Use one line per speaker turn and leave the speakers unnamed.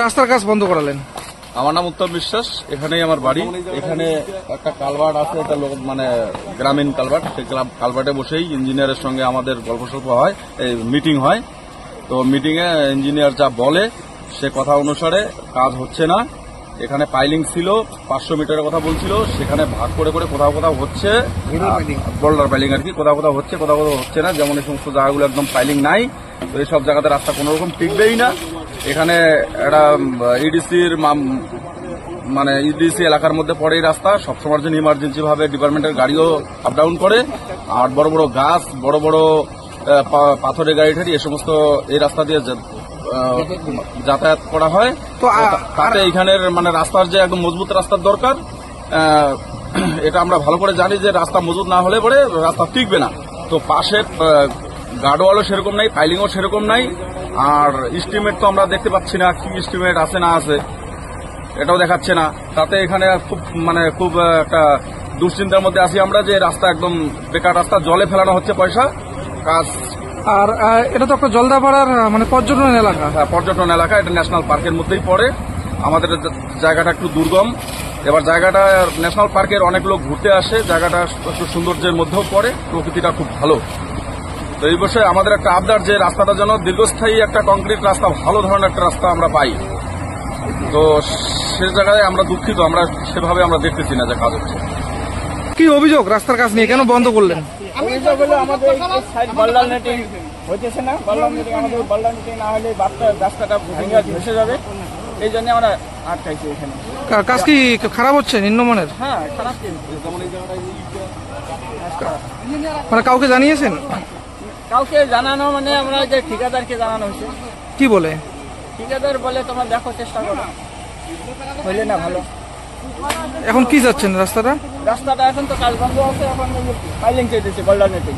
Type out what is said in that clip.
রাস্তার কাজ বন্ধ করালেন?
আমার নাম উত্তম বিশ্বাস, এখানেই আমার বাড়ি। এখানে একটা কালভার্ট আছে, এটা মানে গ্রামীণ কালভার্ট। সেই কালভার্টে বসেই ইঞ্জিনিয়ারের সঙ্গে আমাদের গল্প সল্প হয়, মিটিং হয়। তো মিটিং এ ইঞ্জিনিয়ার যা বলে সে কথা অনুসারে কাজ হচ্ছে না। এখানে পাইলিং ছিল 500 মিটারের কথা বলছিল, সেখানে ভাগ করে করে কোথাও কোথাও হচ্ছে, বোল্ডার পাইলিং আর কি, কোথাও কোথাও হচ্ছে, কোথাও কোথাও হচ্ছে না। যেমন এই সমস্ত জায়গাগুলো একদম পাইলিং নাই, তো এই সব জায়গাতে রাস্তা কোন রকম টিকবেই না। এখানে একটা ইডিসির মানে ইডিসি এলাকার মধ্যে পড়ে এই রাস্তা। সবসময়ের জন্য ইমার্জেন্সি ভাবে ডিপার্টমেন্টের গাড়িও আপ ডাউন করে, আর বড় বড় গাছ, বড় বড় পাথরের গাড়ি ঠাড়ি এ সমস্ত এই রাস্তা দিয়ে যাতায়াত করা হয়। তো তাতে এখানের মানে রাস্তার যে একদম মজবুত রাস্তার দরকার, এটা আমরা ভালো করে জানি যে রাস্তা মজবুত না হলে পরে রাস্তা টিকবে না। তো পাশে গার্ডওয়ালও সেরকম নাই, পাইলিংও সেরকম নাই, আর এস্টিমেট তো আমরা দেখতে পাচ্ছি না, কি এস্টিমেট আছে না আছে এটাও দেখাচ্ছে না। তাতে এখানে খুব একটা দুশ্চিন্তার মধ্যে আছি আমরা, যে রাস্তা একদম বেকার রাস্তা, জলে ফেলানো হচ্ছে পয়সা কাজ।
আর এটা তো একটা জলদাপাড়ার মানে পর্যটন এলাকা।
হ্যাঁ, পর্যটন এলাকা, এটা ন্যাশনাল পার্কের মধ্যেই পড়ে। আমাদের জায়গাটা একটু দুর্গম। এবার জায়গাটা ন্যাশনাল পার্কের অনেক লোক ঘুরতে আসে, জায়গাটা একটু সৌন্দর্যের মধ্যেও পড়ে, প্রকৃতিটা খুব ভালো। তো এই বিষয়ে আমাদের একটা আবদার যে রাস্তাটা যেন দীর্ঘস্থায়ী একটা কংক্রিট রাস্তা, ভালো ধরনের একটা রাস্তা আমরা পাই। তো সে জায়গায় আমরা দুঃখিত, আমরা সেভাবে আমরা দেখতেছি না যে কাজ হচ্ছে।
কি অভিযোগ রাস্তার কাজ নিয়ে, কেন বন্ধ করলেন?
অভিযোগ হলো আমাদের বাল্ডার নেটিং হইতেছে না, বাল্ডার নেটিং আমাদের বাল্ডার নেটিং না হলে রাস্তাটা ভেঙে ভেসে যাবে, এই জন্য আমরা আটকাইছি এখানে।
কাজ কি খারাপ হচ্ছে নিম্নমানের?
হ্যাঁ, খারাপ।
মানে কাউকে জানিয়েছেন?
কাউকে জানানো মানে আমরা যে ঠিকাদারকে জানানো হয়েছে।
কি বলে?
ঠিকাদার বলে তোমরা দেখো, চেষ্টা করো, হইলে না ভালো।
এখন কি যাচ্ছেন রাস্তাটা?
রাস্তাটা এখন তো কাজ বন্ধ আছে, এখন পাইলিং চাইতেছে বাল্ডার নেটিং।